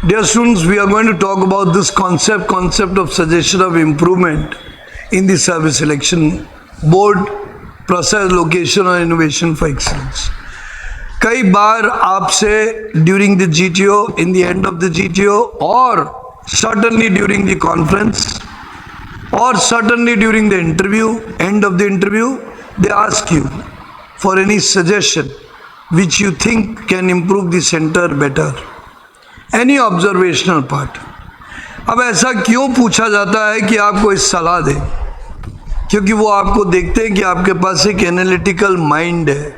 Dear students, we are going to talk about this concept of suggestion of improvement in the service selection board, process, location और innovation for excellence. कई बार आपसे during the GTO, in the end of the GTO, or certainly during the conference, or certainly during the interview, end of the interview, they ask you for any suggestion which you think can improve the center better. Any observational part. अब ऐसा क्यों पूछा जाता है कि आप कोई सलाह दें? क्योंकि वो आपको देखते हैं कि आपके पास एक एनालिटिकल माइंड है,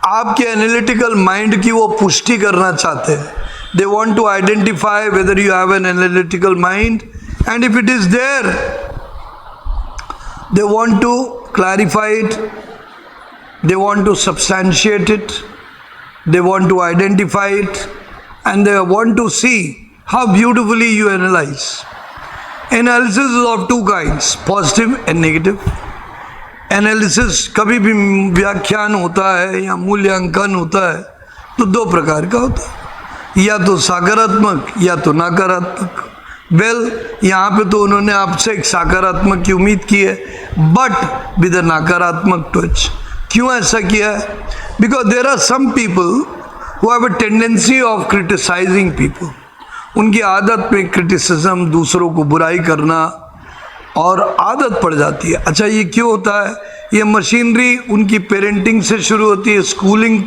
आपके एनालिटिकल माइंड की वो पुष्टि करना चाहते हैं. They want to identify whether you have an analytical mind, and if it is there, they want to clarify it, they want to substantiate it, they want to identify it, and they want to see how beautifully you analyze. Analysis is of two kinds, positive and negative. Analysis कभी भी व्याख्यान होता है या मूल्यांकन होता है तो दो प्रकार का होता है, या तो सकारात्मक या तो नकारात्मक. यहाँ पे तो उन्होंने आपसे एक सकारात्मक की उम्मीद की है, बट विद अ नकारात्मक टच. क्यों ऐसा किया है? Because there are some people who have a tendency of criticising people. उनकी आदत में क्रिटिसिज्म, दूसरों को बुराई करना और आदत पड़ जाती है. अच्छा, ये क्यों होता है? ये मशीनरी उनकी पेरेंटिंग से शुरू होती है, स्कूलिंग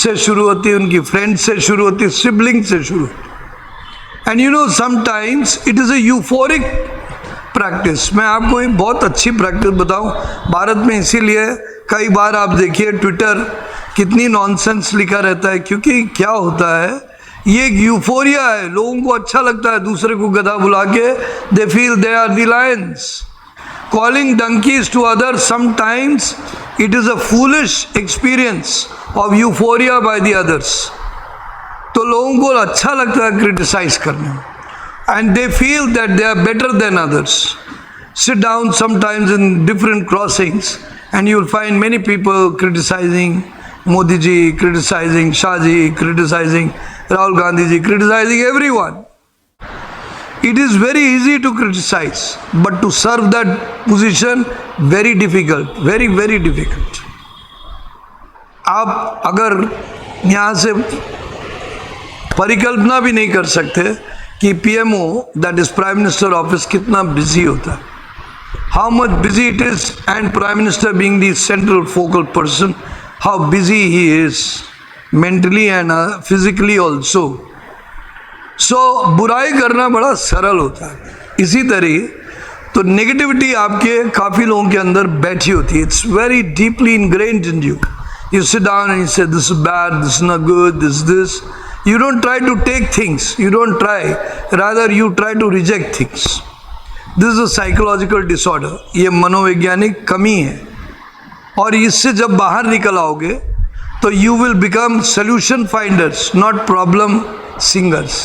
से शुरू होती है, उनकी फ्रेंड से शुरू होती है, सिबलिंग से शुरू होती है. And you know sometimes it is a euphoric practice. मैं आपको एक बहुत अच्छी प्रैक्टिस बताऊं भारत में, इसीलिए कई बार आप देखिए ट्विटर कितनी नॉनसेंस लिखा रहता है, क्योंकि क्या होता है, ये एक यूफोरिया है. लोगों को अच्छा लगता है दूसरे को गधा बुला के, they feel they are the lions. Calling donkeys to others sometimes it is a foolish experience of euphoria by the others. तो लोगों को अच्छा लगता है क्रिटिसाइज करने, and they feel that they are better than others. Sit down sometimes in different crossings and you will find many people criticizing Modi ji, criticizing Shah ji, criticizing Rahul Gandhi ji, criticizing everyone. It is very easy to criticize, but to serve that position, very difficult, very very difficult. आप अगर यहाँ से परिकल्पना भी नहीं कर सकते कि PMO, that is Prime Minister Office, कितना busy होता है, how much busy it is, and Prime Minister being the central focal person, how busy he is mentally and physically also. So बुराई करना बड़ा सरल होता है. इसी तरह तो नेगेटिविटी आपके काफ़ी लोगों के अंदर बैठी होती है. It's very deeply ingrained in you. You sit down and you say this is bad, this is not good, this. You don't try to take things, you don't try, rather you try to reject things. This is a psychological disorder. ये मनोवैज्ञानिक कमी है, और इससे जब बाहर निकल आओगे तो you will become solution finders, not problem singers.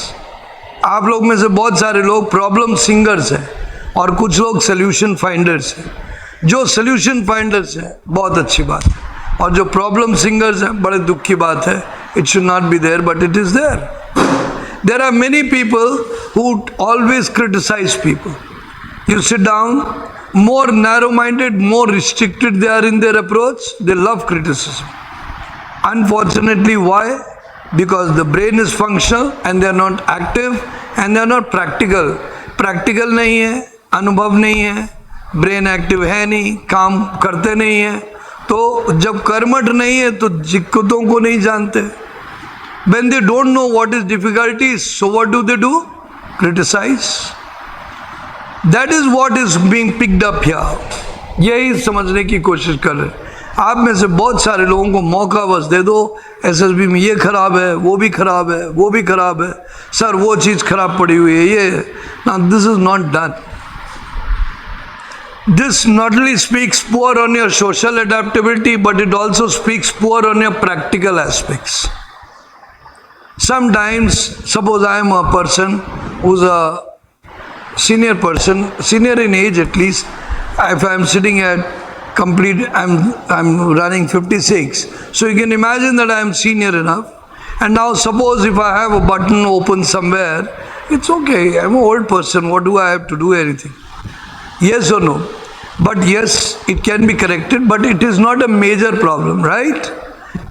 आप लोग में से बहुत सारे लोग प्रॉब्लम सिंगर्स हैं और कुछ लोग सोल्यूशन फाइंडर्स हैं. जो सोल्यूशन फाइंडर्स हैं बहुत अच्छी बात है, और जो प्रॉब्लम सिंगर्स हैं बड़े दुख की बात है. It should not be there, but it is there. There are many people who always criticise people. You sit down, more narrow-minded, more restricted they are in their approach, they love criticism. Unfortunately, why? Because the brain is functional and they are not active and they are not practical. Practical नहीं है, अनुभव नहीं है, brain active है नहीं, काम करते नहीं है, तो जब कर्मठ नहीं है तो दिक्कतों को नहीं जानते. When they don't know what is difficulties, so what do? Criticize. That is what is being picked up here. यही समझने की कोशिश कर रहे. आप में से बहुत सारे लोगों को मौका बस दे दो, SSB में ये खराब है, वो भी खराब है, वो भी खराब है, सर वो चीज़ खराब पड़ी हुई है, ये. Now this is not done. This not only speaks poor on your social adaptability, but it also speaks poor on your practical aspects. Sometimes, suppose I am a person who's a senior person, senior in age at least. If I am sitting at I'm running 56, so you can imagine that I am senior enough. And now suppose if I have a button open somewhere, it's okay, I'm an old person, what do I have to do anything? Yes or no? But yes, it can be corrected, but it is not a major problem, right?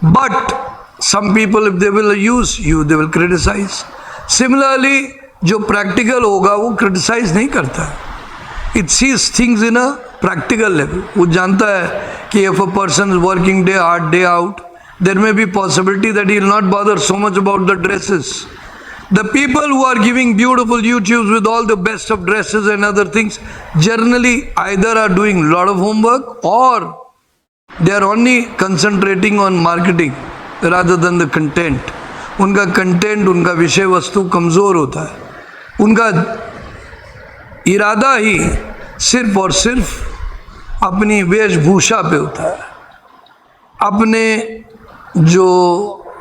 But some people, if they will use you, they will criticize. Similarly, जो practical होगा वो criticize नहीं करता है. It sees things in a practical level. वो जानता है कि if a person is working day hard, day out, there may be possibility that he will not bother so much about the dresses. The people who are giving beautiful YouTubes with all the best of dresses and other things, generally either are doing a lot of homework or they are only concentrating on marketing rather than the content. उनका content, उनका विषय वस्तु कमज़ोर होता है. उनका इरादा ही सिर्फ और सिर्फ अपनी वेशभूषा पे होता है, अपने जो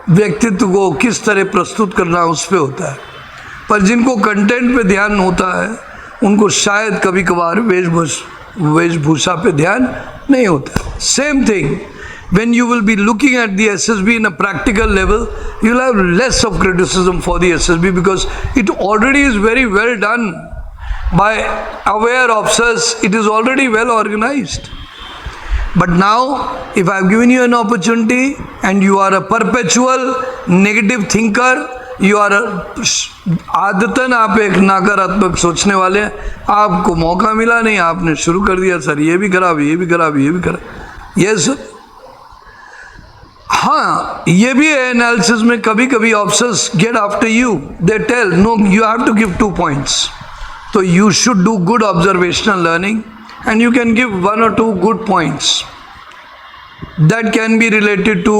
व्यक्तित्व को किस तरह प्रस्तुत करना उस पे होता है. पर जिनको कंटेंट पे ध्यान होता है उनको शायद कभी कभार वेशभूषा पे ध्यान नहीं होता. Same thing, when you will be looking at the SSB in a practical level, you will have less of criticism for the SSB because it already is very well done by aware officers. It is already well organized. But now, if I have given you an opportunity and you are a perpetual negative thinker, you are आदतन आप एक नकारात्मक सोचने वाले हैं, आपको मौका मिला नहीं, आपने शुरू कर दिया सर ये भी खराब, ये भी खराब, ये भी खराब. यस, हाँ, ये भी है एनालिसिस में. कभी कभी officers get after you, they tell no you have to give 2 points. So you should do good observational learning and you can give 1 or 2 good points that can be related to,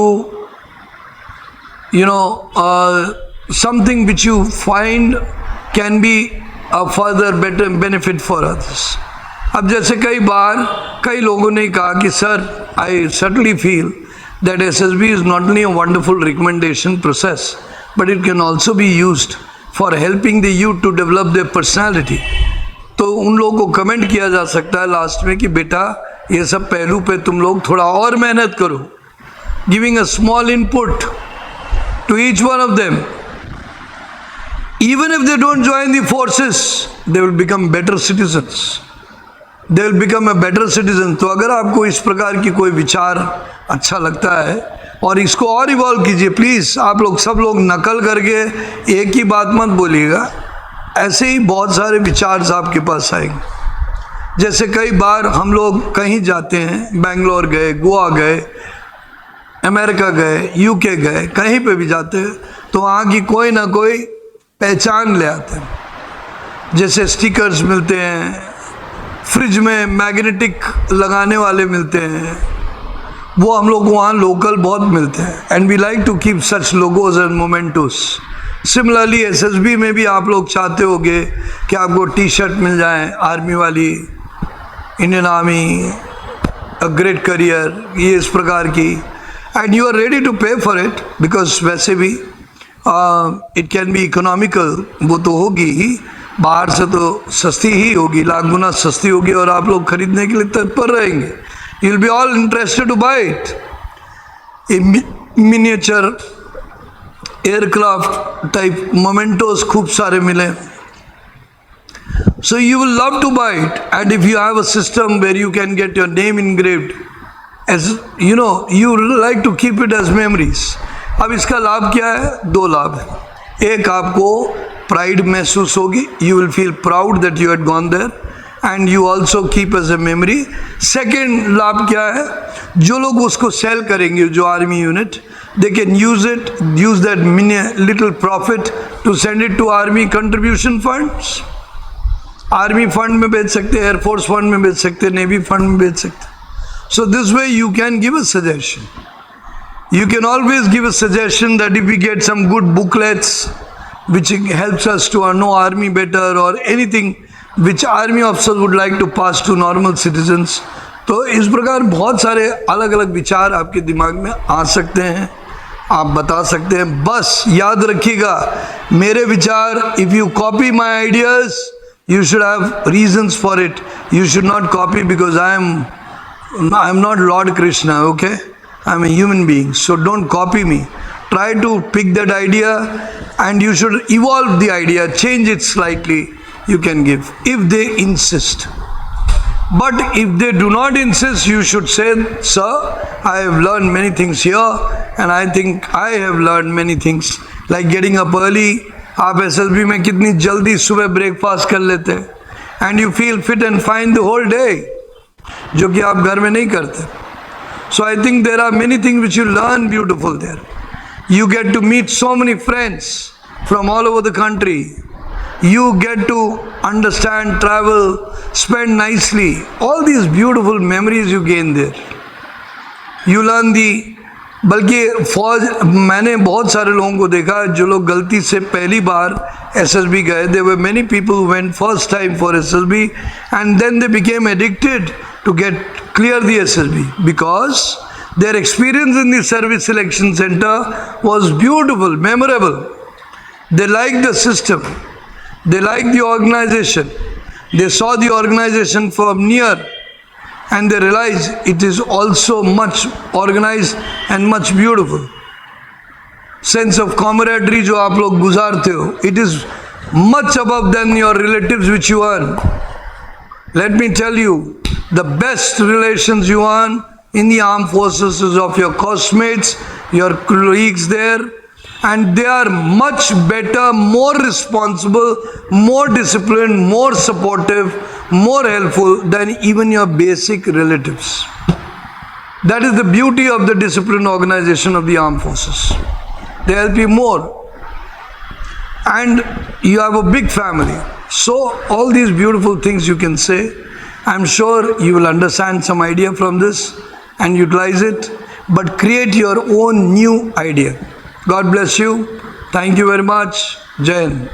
something which you find can be a further better benefit for others. अब जैसे कई बार कई लोगों ने कहा कि sir, I certainly feel that SSB is not only a wonderful recommendation process, but it can also be used for helping the youth to develop their personality. तो उन लोगों को कमेंट किया जा सकता है लास्ट में कि बेटा ये सब पहलू पे तुम लोग थोड़ा और मेहनत करो, giving a small input to each one of them. Even if they don't join the forces, they will become better citizens. They will become a better citizen. तो अगर आपको इस प्रकार की कोई विचार अच्छा लगता है और इसको और इवॉल्व कीजिए प्लीज़. आप लोग सब लोग नकल करके एक ही बात मत बोलिएगा. ऐसे ही बहुत सारे विचार आपके पास आएंगे. जैसे कई बार हम लोग कहीं जाते हैं, बेंगलोर गए, गोवा गए, अमेरिका गए, यूके गए, कहीं पे भी जाते हैं तो वहाँ की कोई ना कोई पहचान ले आते हैं. जैसे स्टिकर्स मिलते हैं, फ्रिज में मैग्नेटिक लगाने वाले मिलते हैं, वो हम लोग वहाँ लोकल बहुत मिलते हैं. And we like to keep such logos and mementos. Similarly SSB में भी आप लोग चाहते होंगे कि आपको टी शर्ट मिल जाए आर्मी वाली, Indian army, a great career, ये इस प्रकार की, and you are ready to pay for it because वैसे भी इट कैन बी इकोनॉमिकल. वो तो होगी ही, बाहर से तो सस्ती ही होगी, लाख गुना सस्ती होगी और आप लोग खरीदने के लिए तत्पर रहेंगे. You will be all interested to buy it. Miniature aircraft type mementos खूब सारे मिले. So you will love to buy it, and if you have a system where you can get your name engraved, as you know, you like to keep it as memories. अब इसका लाभ क्या है? 2 लाभ है. एक, आपको प्राइड महसूस होगी, you will feel proud that you had gone there, and you also keep as a memory. Second लाभ क्या है? जो लोग उसको सेल करेंगे, जो army unit, they can use that little profit to send it to army contribution funds. Army fund में बेच सकते हैं, एयरफोर्स फंड में बेच सकते हैं, नेवी फंड में बेच सकते हैं. So this way you can give a suggestion. You can always give a suggestion that if we get some good booklets which helps us to know army better, or anything which army officers would like to pass to normal citizens, तो इस प्रकार बहुत सारे अलग अलग विचार आपके दिमाग में आ सकते हैं, आप बता सकते हैं. बस याद रखिएगा मेरे विचार, if you copy my ideas, you should have reasons for it. You should not copy because I am not Lord Krishna, okay? I am a human being, so don't copy me. try to pick that idea and you should evolve the idea, change it slightly, you can give, if they insist. But if they do not insist, you should say, sir, I have learned many things here and I think I have learned many things, like getting up early. आप SSB में कितनी जल्दी सुबह breakfast कर लेते हैं and you feel fit and fine the whole day, जो कि आप घर में नहीं करते. So I think there are many things which you learn beautiful there. You get to meet so many friends from all over the country. You get to understand, travel, spend nicely. All these beautiful memories you gain there. You learn the, बल्कि फौज, मैंने बहुत सारे लोगों को देखा जो लोग गलती से पहली बार SSB गए. There were many people who went first time for SSB and then they became addicted to clear the SSB because their experience in the service selection center was beautiful, memorable. They liked the system. They liked the organization. They saw the organization from near and they realized it is also much organized and much beautiful. Sense of camaraderie जो आप लोग गुजारते हो, it is much above than your relatives which you earn. Let me tell you, the best relations you earn in the armed forces is of your classmates, your colleagues there, and they are much better, more responsible, more disciplined, more supportive, more helpful than even your basic relatives. That is the beauty of the disciplined organization of the armed forces. They help you more. And you have a big family. So all these beautiful things you can say. I'm sure you will understand some idea from this and utilize it, but create your own new idea. God bless you. Thank you very much. Jai Hind.